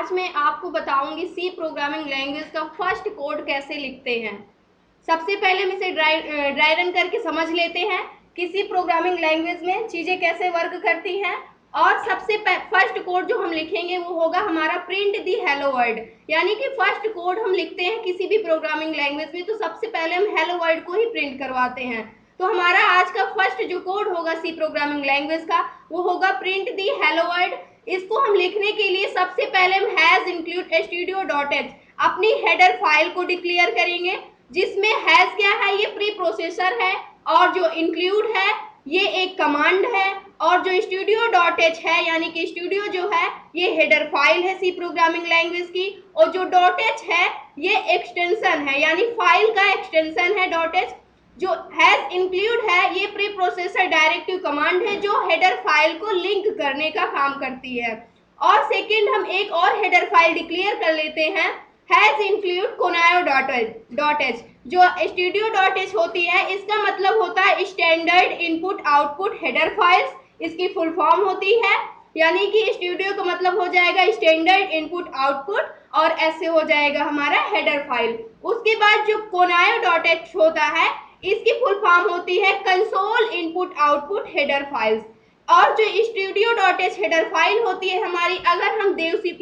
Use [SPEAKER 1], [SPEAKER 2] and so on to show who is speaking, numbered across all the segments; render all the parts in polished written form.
[SPEAKER 1] आज मैं आपको बताऊंगी सी प्रोग्रामिंग लैंग्वेज का फर्स्ट कोड कैसे लिखते हैं। सबसे पहले हम इसे ड्राई रन करके समझ लेते हैं कि सी प्रोग्रामिंग लैंग्वेज में चीज़ें कैसे वर्क करती हैं। और सबसे फर्स्ट कोड जो हम लिखेंगे वो होगा हमारा प्रिंट दी हेलो वर्ड, यानी कि फर्स्ट कोड हम लिखते हैं किसी भी प्रोग्रामिंग लैंग्वेज में तो सबसे पहले हम हेलो वर्ड को ही प्रिंट करवाते हैं। तो हमारा आज का फर्स्ट जो कोड होगा सी प्रोग्रामिंग लैंग्वेज का वो होगा प्रिंट दी हेलो वर्ड। इसको हम लिखने के लिए सबसे पहले हम हैज इंक्लूड studio.h अपनी हेडर फाइल को डिक्लेयर करेंगे, जिसमें हैज क्या है, ये प्री प्रोसेसर है, और जो इंक्लूड है ये एक कमांड है, और जो studio.h है यानी कि स्टूडियो जो है ये हेडर फाइल है सी प्रोग्रामिंग लैंग्वेज की, और जो .h है ये एक्सटेंशन है यानी फाइल का एक्सटेंशन है .h। जो हैज इंक्लूड है ये प्री प्रोसेसर डायरेक्टिव कमांड है जो हेडर फाइल को लिंक करने का काम करती है। और सेकंड हम एक और हेडर फाइल डिक्लेयर कर लेते हैं हैज इंक्लूड conayo.h। जो studio.h होती है इसका मतलब होता है standard input output header files, इसकी फुल फॉर्म होती है, यानी कि स्टूडियो का मतलब हो जाएगा स्टैंडर्ड इनपुट आउटपुट और ऐसे हो जाएगा हमारा हेडर फाइल। उसके बाद जो conayo.h होता है इसकी फुल फॉर्म होती है console input output header files. और जो studio.h हेडर फाइल होती है हमारी, अगर हम देव C++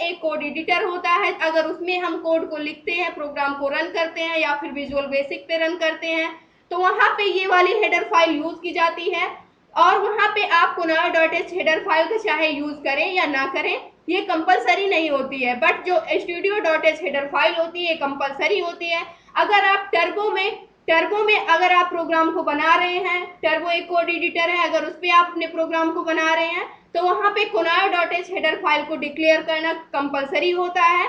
[SPEAKER 1] एक कोड एडिटर होता है, अगर उसमें हम कोड को लिखते हैं, प्रोग्राम को रन करते हैं या फिर विजुअल बेसिक पे रन करते हैं तो वहाँ पे ये वाली हेडर फाइल यूज की जाती है। और वहाँ पे आप conayo.h हेडर फाइल का चाहे यूज करें या ना करें ये कंपलसरी नहीं होती है, बट जो studio.h हेडर फाइल होती है कंपलसरी होती है। अगर आप टर्बो में अगर आप प्रोग्राम को बना रहे हैं, टर्बो एक कोड एडिटर है, अगर उस पर आप अपने प्रोग्राम को बना रहे हैं तो वहाँ पे conayo.h हेडर फाइल को डिक्लेयर करना कंपलसरी होता है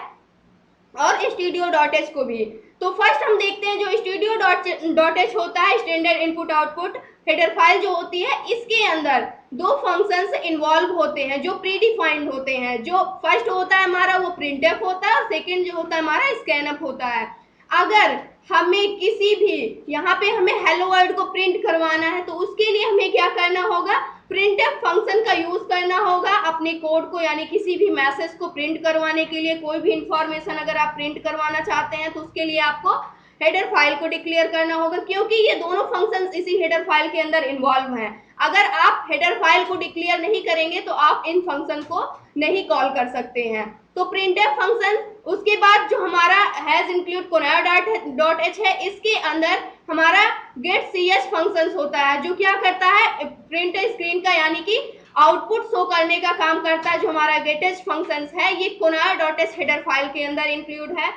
[SPEAKER 1] और studio.h को भी। तो फर्स्ट हम देखते हैं जो studio.h होता है standard input output header file जो होती है, इसके अंदर दो फंक्शंस इन्वॉल्व होते हैं जो प्री डिफाइंड होते हैं। जो फर्स्ट होता है हमारा वो printf होता है और सेकेंड जो होता है हमारा scanf होता है। अगर हमें किसी भी यहाँ पे हमें हेलो वर्ड को प्रिंट करवाना है तो उसके लिए हमें क्या करना होगा, printf फंक्शन का यूज करना होगा अपने कोड को, यानी किसी भी मैसेज को प्रिंट करवाने के लिए, कोई भी इंफॉर्मेशन अगर आप प्रिंट करवाना चाहते हैं तो उसके लिए आपको हेडर फाइल को डिक्लेयर करना होगा, क्योंकि ये दोनों फंक्शंस इसी हेडर फाइल के अंदर इन्वॉल्व हैं। अगर आप हेडर फाइल को डिक्लेयर नहीं करेंगे तो आप इन फंक्शन को नहीं कॉल कर सकते हैं। तो printf फंक्शन, उसके बाद जो हमारा हैज इंक्लूड conayo.h है इसके अंदर हमारा getch फंक्शन होता है जो क्या करता है, प्रिंट स्क्रीन का यानी कि आउटपुट शो करने का काम करता है। जो हमारा getch फंक्शन है ये conayo.h हेडर फाइल के अंदर इंक्लूड है।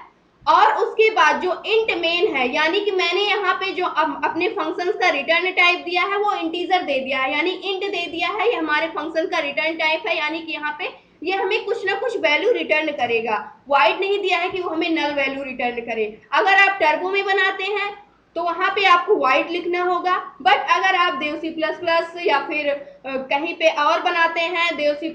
[SPEAKER 1] और उसके बाद जो इंट मेन है, यानी कि मैंने यहाँ पे जो अपने फंक्शंस का रिटर्न टाइप दिया है वो इंटीजर दे दिया है, यानी इंट दे दिया है, ये हमारे फंक्शन का रिटर्न टाइप है, यानी कि यहाँ पे ये हमें कुछ ना कुछ वैल्यू रिटर्न करेगा। वाइड नहीं दिया है कि वो हमें नल वैल्यू रिटर्न करे। अगर आप टर्बो में बनाते हैं तो वहां पे आपको वाइड लिखना होगा, बट अगर आप देव C++ या फिर कहीं पे और बनाते हैं देव C++,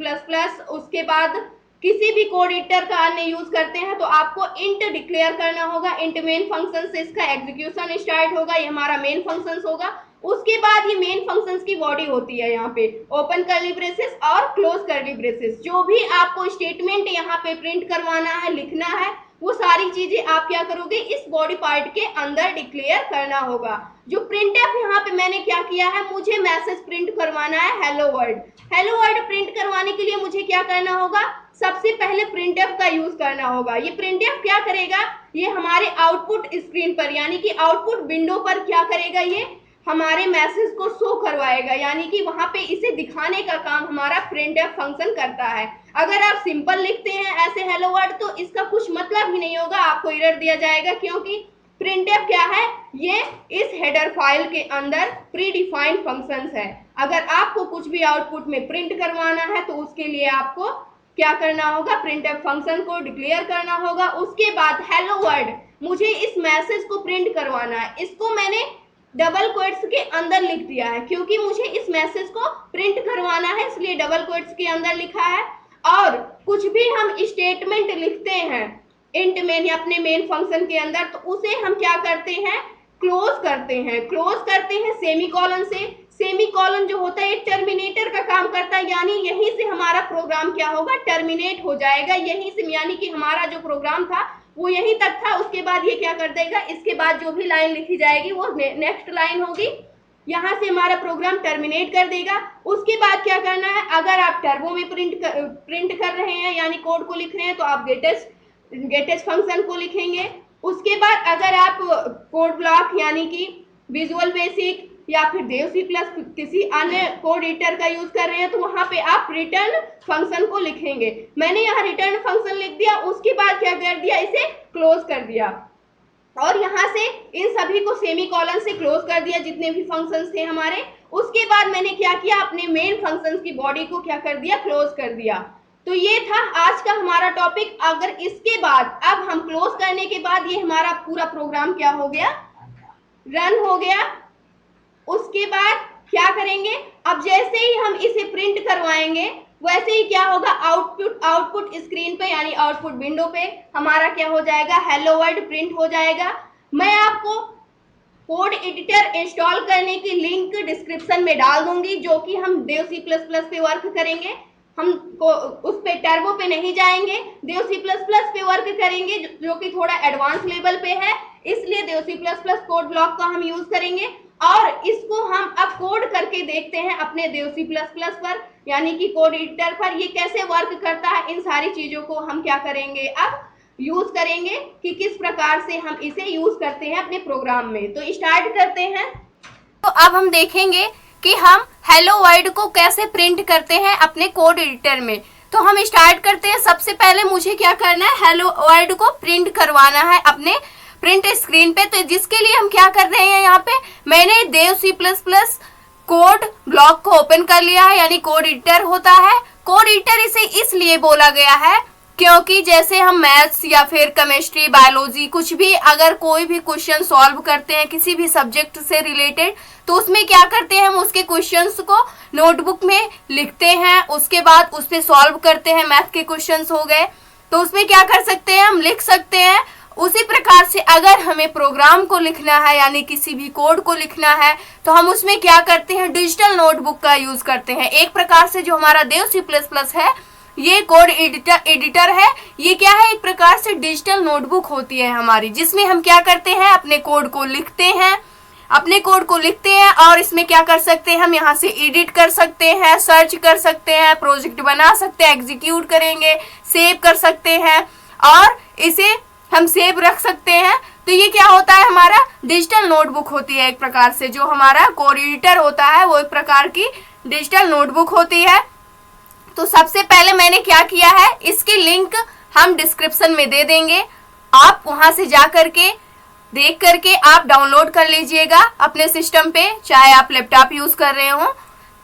[SPEAKER 1] उसके बाद किसी भी कोड एडिटर का अन्य यूज करते हैं तो आपको इंट डिक्लेयर करना होगा। इंट मेन फंक्शन से इसका एग्जीक्यूशन स्टार्ट होगा, ये हमारा मेन फंक्शन होगा। उसके बाद ये मेन फंक्शंस की बॉडी होती है यहाँ पे ओपन कर्ली ब्रेसेस और क्लोज कर्ली ब्रेसेस। जो भी आपको स्टेटमेंट यहाँ पे प्रिंट करवाना है, लिखना है, वो सारी चीजें आप क्या करोगे इस बॉडी पार्ट के अंदर डिक्लेयर करना होगा। जो printf यहाँ पे मैंने क्या किया है, मुझे मैसेज प्रिंट करवाना है hello word. Hello word print करवाने के लिए मुझे क्या करना होगा, सबसे पहले printf का यूज करना होगा। ये printf क्या करेगा, ये हमारे आउटपुट स्क्रीन पर यानी कि आउटपुट विंडो पर क्या करेगा, ये हमारे मैसेज को शो करवाएगा, यानी कि वहां पे इसे दिखाने का काम हमारा printf फंक्शन करता है। अगर आप सिंपल लिखते हैं ऐसे हेलो वर्ड तो इसका कुछ मतलब ही नहीं होगा, आपको एरर दिया जाएगा, क्योंकि printf क्या है, ये इस हेडर फाइल के अंदर प्री डिफाइंड फंक्शंस है। अगर आपको कुछ भी आउटपुट में प्रिंट करवाना है तो उसके लिए आपको क्या करना होगा, printf फंक्शन को डिक्लेयर करना होगा। उसके बाद हेलो वर्ड, मुझे इस मैसेज को प्रिंट करवाना है, इसको मैंने डबल कोट्स के अंदर लिख दिया है क्योंकि मुझे इस मैसेज को प्रिंट करवाना है, इसलिए डबल कोट्स के अंदर लिखा है। और कुछ भी हम स्टेटमेंट लिखते हैं इंट मेन या अपने मेन फंक्शन के अंदर तो उसे हम क्या करते हैं, क्लोज करते हैं सेमीकोलन से। सेमी कॉलन जो होता है ये टर्मिनेटर का काम करता है, यानी यहीं से हमारा प्रोग्राम क्या होगा, टर्मिनेट हो जाएगा, यहीं से, यानी कि हमारा जो प्रोग्राम था वो यहीं तक था। उसके बाद ये क्या कर देगा, इसके बाद जो भी लाइन लिखी जाएगी वो नेक्स्ट लाइन होगी, यहाँ से हमारा प्रोग्राम टर्मिनेट कर देगा। उसके बाद क्या करना है, अगर आप टर्बो में प्रिंट कर रहे हैं यानी कोड को लिख रहे हैं तो आप गेटेस्ट फंक्शन को लिखेंगे। उसके बाद अगर आप कोड ब्लॉक यानी कि विजुअल बेसिक या फिर देव सी प्लस किसी अन्य कोड एडिटर का यूज कर रहे हैं तो वहां पे आप रिटर्न फंक्शन को लिखेंगे। मैंने यहाँ रिटर्न फंक्शन लिख दिया, उसके बाद क्या कर दिया, इसे क्लोज कर दिया और यहाँ से इन सभी को सेमी कॉलन से क्लोज कर दिया जितने भी फंक्शंस थे हमारे। उसके बाद मैंने क्या किया, अपने मेन फंक्शंस की बॉडी को क्या कर दिया, क्लोज कर दिया। तो ये था आज का हमारा टॉपिक। अगर इसके बाद अब हम क्लोज करने के बाद ये हमारा पूरा प्रोग्राम क्या हो गया, रन हो गया। उसके बाद क्या करेंगे, अब जैसे ही हम इसे प्रिंट करवाएंगे वैसे ही क्या होगा, आउटपुट स्क्रीन पे यानी आउटपुट विंडो पे हमारा क्या हो जाएगा, हेलो वर्ल्ड प्रिंट हो जाएगा। मैं आपको कोड एडिटर इंस्टॉल करने की लिंक डिस्क्रिप्शन में डाल दूंगी, जो कि हम देव सी प्लस प्लस पे वर्क करेंगे। हम उस पे टर्बो पे नहीं जाएंगे, देव सी प्लस प्लस पे वर्क करेंगे जो कि थोड़ा एडवांस लेवल पे है, इसलिए Dev C plus plus code block का हम यूज करेंगे। और इसको हम अब कोड करके देखते हैं अपने देव सी प्लस प्लस पर यानी कि कोड एडिटर पर, ये कैसे वर्क करता है। इन सारी चीजों को हम क्या करेंगे, अब यूज करेंगे कि किस प्रकार से हम इसे यूज करते हैं अपने प्रोग्राम में। तो स्टार्ट करते हैं।
[SPEAKER 2] तो अब हम देखेंगे कि हम हेलो वर्ल्ड को कैसे प्रिंट करते हैं अपने कोड एडिटर में। तो हम स्टार्ट करते हैं। सबसे पहले मुझे क्या करना है, हेलो वर्ल्ड को प्रिंट करवाना है अपने प्रिंट स्क्रीन पे। तो जिसके लिए हम क्या कर रहे हैं, यहाँ पे मैंने Dev C plus plus code block को ओपन कर लिया है, यानी कोड एडिटर होता है। कोड एडिटर इसे इसलिए बोला गया है क्योंकि जैसे हम मैथ्स या फिर केमिस्ट्री, बायोलॉजी, कुछ भी अगर कोई भी क्वेश्चन सॉल्व करते हैं किसी भी सब्जेक्ट से रिलेटेड, तो उसमें क्या करते हैं, हम उसके क्वेश्चंस को नोटबुक में लिखते हैं, उसके बाद उस पर सॉल्व करते हैं। मैथ के क्वेश्चंस हो गए तो उसमें क्या कर सकते हैं, हम लिख सकते हैं। उसी प्रकार से अगर हमें प्रोग्राम को लिखना है यानी किसी भी कोड को लिखना है तो हम उसमें क्या करते हैं, डिजिटल नोटबुक का यूज करते हैं। एक प्रकार से जो हमारा देव सी प्लस प्लस है, ये कोड एडिटर है, ये क्या है, एक प्रकार से डिजिटल नोटबुक होती है हमारी, जिसमें हम क्या करते हैं, अपने कोड को लिखते हैं। और इसमें क्या कर सकते हैं, हम यहाँ से एडिट कर सकते हैं, सर्च कर सकते हैं, प्रोजेक्ट बना सकते हैं, एग्जीक्यूट करेंगे, सेव कर सकते हैं और इसे हम सेव रख सकते हैं। तो ये क्या होता है, हमारा डिजिटल नोटबुक होती है। एक प्रकार से जो हमारा कोड एडिटर होता है वो एक प्रकार की डिजिटल नोटबुक होती है। तो सबसे पहले मैंने क्या किया है, इसकी लिंक हम डिस्क्रिप्शन में दे देंगे, आप वहां से जा करके देख करके आप डाउनलोड कर लीजिएगा अपने सिस्टम पे, चाहे आप लैपटॉप यूज कर रहे हो,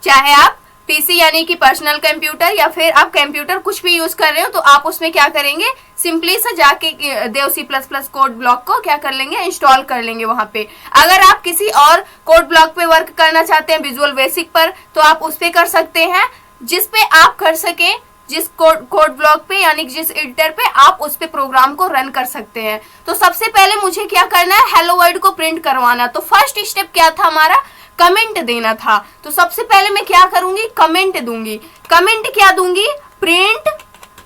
[SPEAKER 2] चाहे आप पीसी यानी कि पर्सनल कंप्यूटर या फिर आप कंप्यूटर कुछ भी यूज कर रहे हो। तो आप उसमें क्या करेंगे, सिंपली से जाके Dev C plus plus code block को क्या कर लेंगे, इंस्टॉल कर लेंगे वहां पे। अगर आप किसी और कोड ब्लॉक पे वर्क करना चाहते हैं विजुअल बेसिक पर, तो आप उस पे कर सकते हैं, जिस पे आप कर सके, जिस कोड ब्लॉक पे यानी जिस एडिटर पे आप उस पे प्रोग्राम को रन कर सकते हैं। तो सबसे पहले मुझे क्या करना है, हेलो वर्ल्ड को प्रिंट करवाना। तो फर्स्ट स्टेप क्या था हमारा, कमेंट देना था। तो सबसे पहले मैं क्या करूंगी, कमेंट दूंगी। कमेंट क्या दूंगी, प्रिंट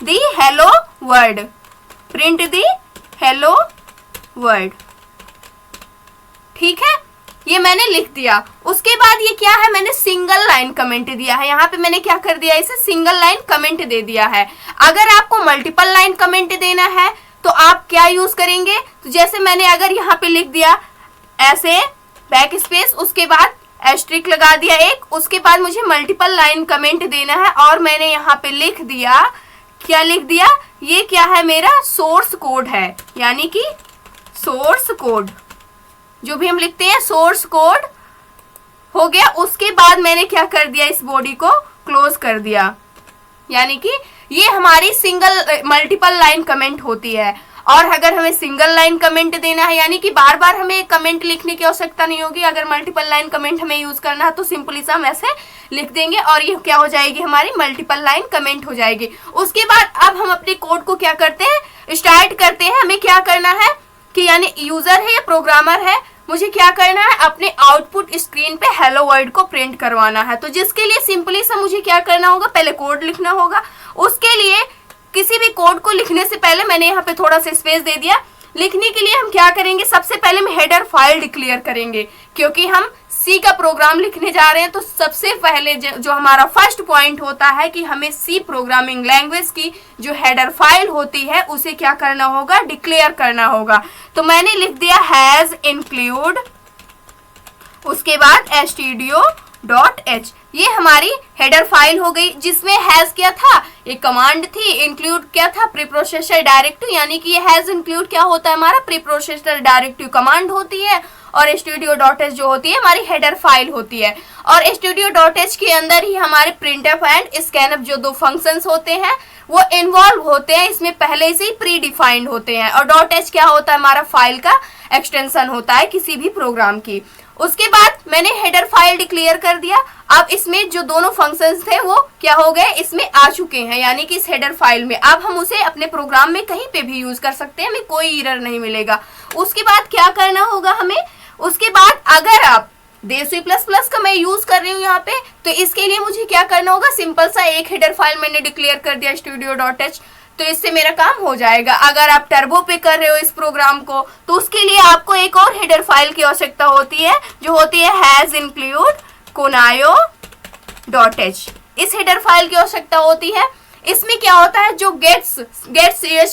[SPEAKER 2] दी हेलो वर्ल्ड, प्रिंट दी हेलो वर्ल्ड। ठीक है, ये मैंने लिख दिया। उसके बाद ये क्या है, मैंने सिंगल लाइन कमेंट दिया है। यहाँ पे मैंने क्या कर दिया, इसे सिंगल लाइन कमेंट दे दिया है। अगर आपको मल्टीपल लाइन कमेंट देना है तो आप क्या यूज करेंगे, तो जैसे मैंने अगर यहाँ पे लिख दिया ऐसे बैक स्पेस, उसके बाद एस्ट्रिक लगा दिया एक, उसके बाद मुझे मल्टीपल लाइन कमेंट देना है और मैंने यहाँ पे लिख दिया, क्या लिख दिया, ये क्या है, मेरा सोर्स कोड है, यानी कि सोर्स कोड जो भी हम लिखते हैं सोर्स कोड हो गया। उसके बाद मैंने क्या कर दिया, इस बॉडी को क्लोज कर दिया, यानी कि ये हमारी सिंगल मल्टीपल लाइन कमेंट होती है। और अगर हमें सिंगल लाइन कमेंट देना है यानी कि बार बार हमें कमेंट लिखने की आवश्यकता नहीं होगी, अगर मल्टीपल लाइन कमेंट हमें यूज करना है तो सिंपली सा हम ऐसे लिख देंगे और ये क्या हो जाएगी, हमारी मल्टीपल लाइन कमेंट हो जाएगी। उसके बाद अब हम अपने कोड को क्या करते हैं, स्टार्ट करते हैं। हमें क्या करना है कि यानी यूजर है या प्रोग्रामर है, मुझे क्या करना है, अपने आउटपुट स्क्रीन पे हेलो वर्ल्ड को प्रिंट करवाना है। तो जिसके लिए सिंपली सा मुझे क्या करना होगा, पहले कोड लिखना होगा। उसके लिए किसी भी कोड को लिखने से पहले मैंने यहाँ पे थोड़ा सा स्पेस दे दिया। लिखने के लिए हम क्या करेंगे, सबसे पहले हम हेडर फाइल डिक्लेयर करेंगे, क्योंकि हम सी का प्रोग्राम लिखने जा रहे हैं। तो सबसे पहले जो हमारा फर्स्ट पॉइंट होता है कि हमें सी प्रोग्रामिंग लैंग्वेज की जो हेडर फाइल होती है उसे क्या करना होगा, डिक्लेयर करना होगा। तो मैंने लिख दिया हैज इंक्लूड, उसके बाद stdio.h, ये हमारी हेडर फाइल हो गई, जिसमें हैज क्या था, एक कमांड थी, इंक्लूड क्या था, प्रीप्रोसेसर डायरेक्टिव, यानी कि ये हैज इंक्लूड क्या होता है, हमारा प्रीप्रोसेसर डायरेक्टिव कमांड होती है, और stdio.h जो होती है हमारी हेडर फाइल होती है। और stdio.h के अंदर ही हमारे printf एंड scanf जो दो फंक्शंस होते हैं वो इन्वॉल्व होते हैं, इसमें पहले से ही प्री डिफाइंड होते हैं। और .h क्या होता है, हमारा फाइल का एक्सटेंशन होता है किसी भी प्रोग्राम की। उसके बाद मैंने हेडर फाइल डिक्लेयर कर दिया। अब इसमें जो दोनों फंक्शंस थे वो क्या हो गए, इसमें आ चुके हैं, यानी कि इस हेडर फाइल में। अब हम उसे अपने प्रोग्राम में कहीं पे भी यूज कर सकते हैं, हमें कोई एरर नहीं मिलेगा। उसके बाद क्या करना होगा हमें, उसके बाद अगर आप देव C++ का मैं यूज कर रही हूँ यहाँ पे, तो इसके लिए मुझे क्या करना होगा, सिंपल सा एक हेडर फाइल मैंने डिक्लेयर कर दिया studio.h, तो इससे मेरा काम हो जाएगा। अगर आप टर्बो पे कर रहे हो इस प्रोग्राम को, तो उसके लिए आपको एक और हेडर फाइल की आवश्यकता होती है, जो होती है हैज इंक्लूड conaio.h। इस हेडर फाइल की आवश्यकता होती है। इसमें क्या होता है, जो गेट्स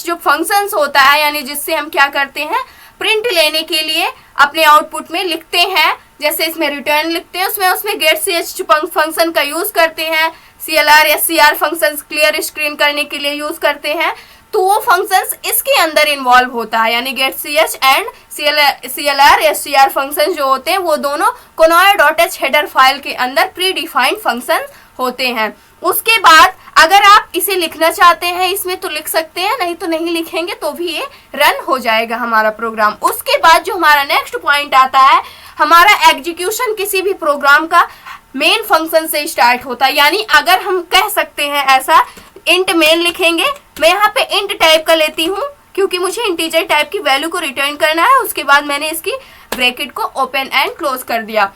[SPEAKER 2] जो फंक्शंस होता है, यानी जिससे हम क्या करते हैं, प्रिंट लेने के लिए अपने आउटपुट में लिखते हैं, जैसे इसमें रिटर्न लिखते हैं, उसमें गेट्स फंक्शन का यूज करते हैं, CLR या CR फंक्शंस क्लियर स्क्रीन करने के लिए यूज करते हैं। तो वो फंक्शंस इसके अंदर इन्वॉल्व होता है, यानी गेट ch एंड CLR या CR फंक्शन जो होते हैं वो दोनों conaio.h हेडर फाइल के अंदर प्री डिफाइंड फंक्शन होते हैं। उसके बाद अगर आप इसे लिखना चाहते हैं इसमें तो लिख सकते हैं, नहीं तो नहीं लिखेंगे तो भी ये रन हो जाएगा हमारा प्रोग्राम। उसके बाद जो हमारा नेक्स्ट पॉइंट आता है, हमारा एग्जीक्यूशन किसी भी प्रोग्राम का मेन फंक्शन से स्टार्ट होता है, यानी अगर हम कह सकते हैं ऐसा, इंट मेन लिखेंगे। मैं यहाँ पे इंट टाइप का लेती हूँ क्योंकि मुझे इंटीजर टाइप की वैल्यू को रिटर्न करना है। उसके बाद मैंने इसकी ब्रैकेट को ओपन एंड क्लोज कर दिया।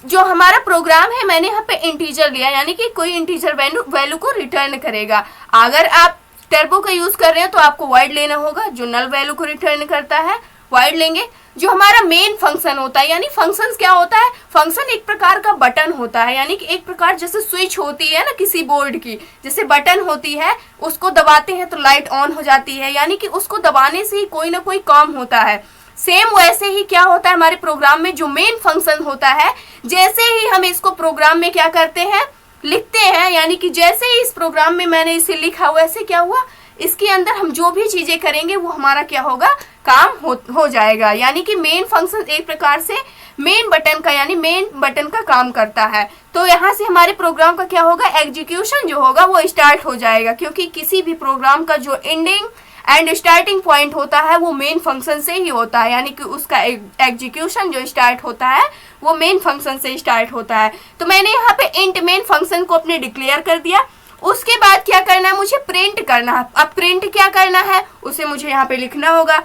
[SPEAKER 2] जो हमारा प्रोग्राम है मैंने यहाँ पे इंटीजर लिया, यानी कि कोई इंटीजर वैल्यू को रिटर्न करेगा। अगर आप टर्बो का यूज कर रहे हैं तो आपको वॉइड लेना होगा, जो नल वैल्यू को रिटर्न करता है वॉइड लेंगे। जो हमारा मेन फंक्शन होता है, यानी फंक्शंस क्या होता है, फंक्शन एक प्रकार का बटन होता है, यानी कि एक प्रकार जैसे स्विच होती है ना किसी बोर्ड की, जैसे बटन होती है, उसको दबाते हैं तो लाइट ऑन हो जाती है, यानी कि उसको दबाने से ही कोई ना कोई काम होता है। सेम वैसे ही क्या होता है हमारे प्रोग्राम में, जो मेन फंक्शन होता है, जैसे ही हम इसको प्रोग्राम में क्या करते हैं, लिखते हैं, यानी कि जैसे ही इस प्रोग्राम में मैंने इसे लिखा वैसे क्या हुआ, इसके अंदर हम जो भी चीजें करेंगे वो हमारा क्या होगा, काम हो जाएगा। यानी कि मेन फंक्शन एक प्रकार से मेन बटन का, यानी मेन बटन का काम करता है। तो यहाँ से हमारे प्रोग्राम का क्या होगा, एग्जीक्यूशन जो होगा वो स्टार्ट हो जाएगा, क्योंकि किसी भी प्रोग्राम का जो एंडिंग एंड स्टार्टिंग पॉइंट होता है वो मेन फंक्शन से ही होता है, यानी कि उसका एग्जीक्यूशन जो स्टार्ट होता है वो मेन फंक्शन से स्टार्ट होता है। तो मैंने यहाँ पे इंट मेन फंक्शन को अपने डिक्लेयर कर दिया। उसके बाद क्या करना है, मुझे प्रिंट करना है। अब प्रिंट क्या करना है उसे मुझे यहाँ पे लिखना होगा,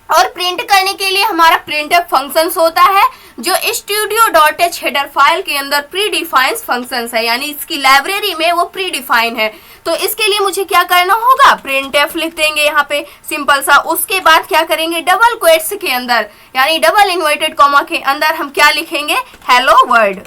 [SPEAKER 2] और प्रिंट करने के लिए हमारा प्रिंटफ फंक्शंस होता है, जो studio.h हेडर फाइल के अंदर प्री डिफाइंड फंक्शंस है, यानी इसकी लाइब्रेरी में वो प्री डिफाइन है। तो इसके लिए मुझे क्या करना होगा, printf लिख देंगे यहाँ पे सिंपल सा। उसके बाद क्या करेंगे, डबल क्वेट्स के अंदर, यानी डबल इन्वर्टेड कॉमा के अंदर हम क्या लिखेंगे, हेलो वर्ल्ड।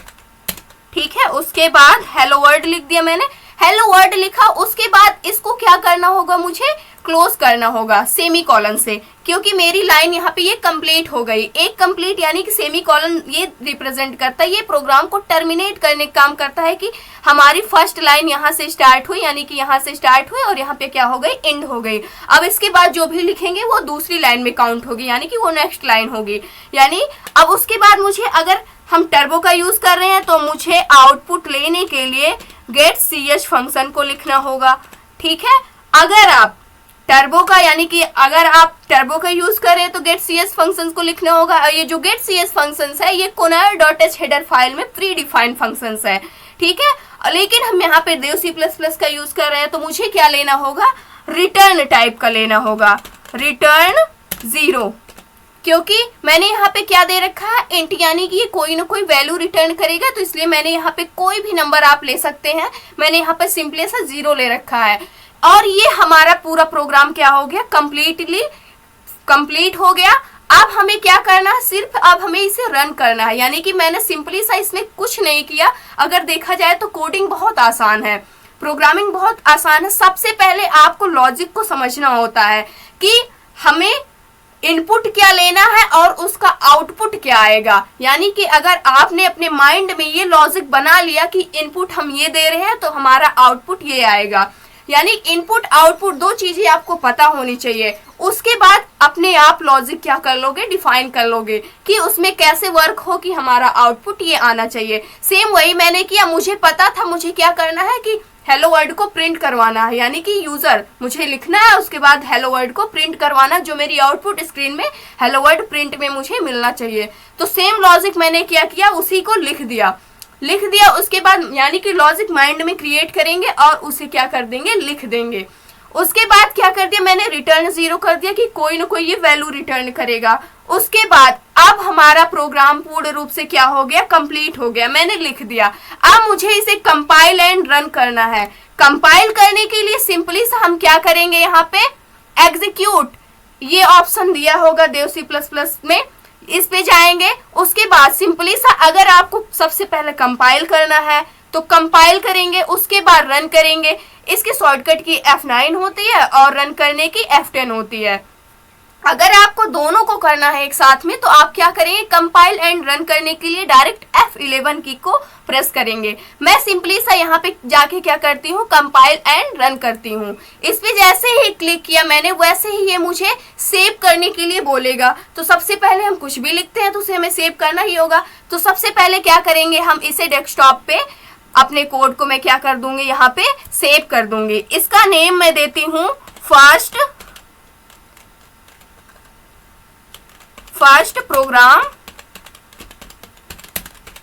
[SPEAKER 2] ठीक है, उसके बाद हेलो वर्ल्ड लिख दिया मैंने, हेलो वर्ल्ड लिखा। उसके बाद इसको क्या करना होगा, मुझे क्लोज करना होगा सेमी कॉलन से, क्योंकि मेरी लाइन यहाँ पे ये कंप्लीट हो गई। एक कंप्लीट यानी कि सेमी कॉलन ये रिप्रेजेंट करता है, ये प्रोग्राम को टर्मिनेट करने का काम करता है कि हमारी फर्स्ट लाइन यहाँ से स्टार्ट हुई, यानी कि यहाँ से स्टार्ट हुई और यहाँ पे क्या हो गई, एंड हो गई। अब इसके बाद जो भी लिखेंगे वो दूसरी लाइन में काउंट होगी, यानी कि वो नेक्स्ट लाइन होगी। यानी अब उसके बाद मुझे, अगर हम टर्बो का यूज कर रहे हैं तो मुझे आउटपुट लेने के लिए गेट ch फंक्शन को लिखना होगा। ठीक है, अगर आप टर्बो का, यानी कि अगर आप टर्बो का यूज करें तो गेट ch फंक्शंस को लिखना होगा। और ये जो गेट ch फंक्शंस है ये conaio.h हेडर फाइल में प्री डिफाइंड फंक्शंस है। ठीक है, लेकिन हम यहाँ पे देव C++ का यूज कर रहे हैं तो मुझे क्या लेना होगा, रिटर्न टाइप का लेना होगा, रिटर्न 0। क्योंकि मैंने यहाँ पे क्या दे रखा है, इंट, यानी कि ये कोई ना कोई वैल्यू रिटर्न करेगा, तो इसलिए मैंने यहाँ पे कोई भी नंबर आप ले सकते हैं, मैंने यहाँ पे सिंपली सा 0 ले रखा है। और ये हमारा पूरा प्रोग्राम क्या हो गया, कंप्लीट हो गया। अब हमें क्या करना है, सिर्फ अब हमें इसे रन करना है, यानी कि मैंने सिंपली सा इसमें कुछ नहीं किया। अगर देखा जाए तो कोडिंग बहुत आसान है, प्रोग्रामिंग बहुत आसान है। सबसे पहले आपको लॉजिक को समझना होता है कि हमें इनपुट क्या लेना है और उसका आउटपुट क्या आएगा। यानी कि अगर आपने अपने माइंड में ये लॉजिक बना लिया कि इनपुट हम ये दे रहे हैं तो हमारा आउटपुट ये आएगा, यानी इनपुट आउटपुट दो चीजें आपको पता होनी चाहिए। उसके बाद अपने आप लॉजिक क्या कर लोगे, डिफाइन कर लोगे कि उसमें कैसे वर्क हो कि हमारा आउटपुट ये आना चाहिए। सेम वही मैंने किया, मुझे पता था मुझे क्या करना है कि हेलो वर्ल्ड को प्रिंट करवाना है, यानी कि यूजर मुझे लिखना है, उसके बाद हेलो वर्ल्ड को प्रिंट करवाना, जो मेरी आउटपुट स्क्रीन में हेलो वर्ल्ड प्रिंट में मुझे मिलना चाहिए। तो सेम लॉजिक मैंने क्या किया, उसी को लिख दिया। उसके बाद यानी कि लॉजिक माइंड में क्रिएट करेंगे और उसे क्या कर देंगे, लिख देंगे। उसके बाद क्या कर दिया, मैंने रिटर्न 0 कर दिया कि कोई ना कोई ये वैल्यू रिटर्न करेगा। उसके बाद अब हमारा प्रोग्राम पूर्ण रूप से क्या हो गया, कंप्लीट हो गया, मैंने लिख दिया। अब मुझे इसे कंपाइल एंड रन करना है। कंपाइल करने के लिए सिंपली सा हम क्या करेंगे, यहाँ पे एग्जीक्यूट ये ऑप्शन दिया होगा देव C++ में, इस पे जाएंगे। उसके बाद सिंपली सा अगर आपको सबसे पहले कंपाइल करना है तो कंपाइल करेंगे, उसके बाद रन करेंगे। इसकी शॉर्टकट की F9 होती है और रन करने की F10 होती है। अगर आपको दोनों को करना है एक साथ में तो आप क्या करेंगे, कंपाइल एंड रन करने के लिए डायरेक्ट F11 की को प्रेस करेंगे। मैं सिंपली सा यहाँ पे जाके क्या करती हूँ, कंपाइल एंड रन करती हूँ। इस पे जैसे ही क्लिक किया मैंने, वैसे ही ये मुझे सेव करने के लिए बोलेगा। तो सबसे पहले हम कुछ भी लिखते हैं तो उसे हमें सेव करना ही होगा। तो सबसे पहले क्या करेंगे, हम इसे डेस्कटॉप पे अपने कोड को मैं क्या कर दूंगी, यहाँ पे सेव कर दूंगी। इसका नेम मैं देती हूँ फर्स्ट प्रोग्राम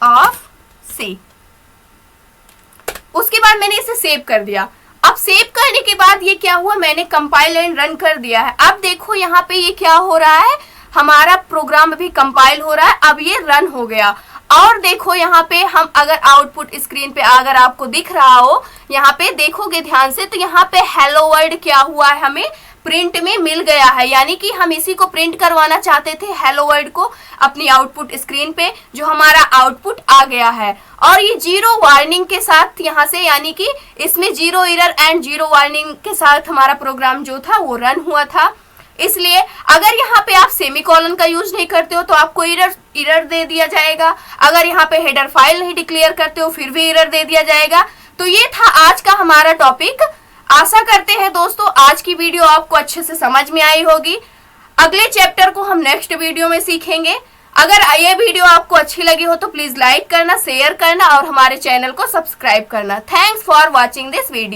[SPEAKER 2] ऑफ सी। उसके बाद मैंने इसे सेव कर दिया। अब सेव करने के बाद ये क्या हुआ, मैंने कंपाइल एंड रन कर दिया है। अब देखो यहाँ पे ये क्या हो रहा है, हमारा प्रोग्राम अभी कंपाइल हो रहा है, अब ये रन हो गया। और देखो यहाँ पे हम अगर आउटपुट स्क्रीन पे अगर आपको दिख रहा हो, यहाँ पे देखोगे ध्यान से तो यहाँ पे हेलो वर्ल्ड क्या हुआ है, हमें प्रिंट में मिल गया है। यानी कि हम इसी को प्रिंट करवाना चाहते थे, हेलो वर्ल्ड को अपनी आउटपुट स्क्रीन पे, जो हमारा आउटपुट आ गया है। और ये 0 वार्निंग के साथ यहाँ से, यानी कि इसमें 0 एरर एंड 0 वार्निंग के साथ हमारा प्रोग्राम जो था वो रन हुआ था। इसलिए अगर यहाँ पे आप सेमीकोलन का यूज नहीं करते हो तो आपको एरर दे दिया जाएगा। अगर यहाँ पे हेडर फाइल नहीं डिक्लेयर करते हो फिर भी एरर दे दिया जाएगा। तो ये था आज का हमारा टॉपिक। आशा करते हैं दोस्तों आज की वीडियो आपको अच्छे से समझ में आई होगी। अगले चैप्टर को हम नेक्स्ट वीडियो में सीखेंगे। अगर ये वीडियो आपको अच्छी लगी हो तो प्लीज लाइक करना, शेयर करना और हमारे चैनल को सब्सक्राइब करना। Thanks for watching this video.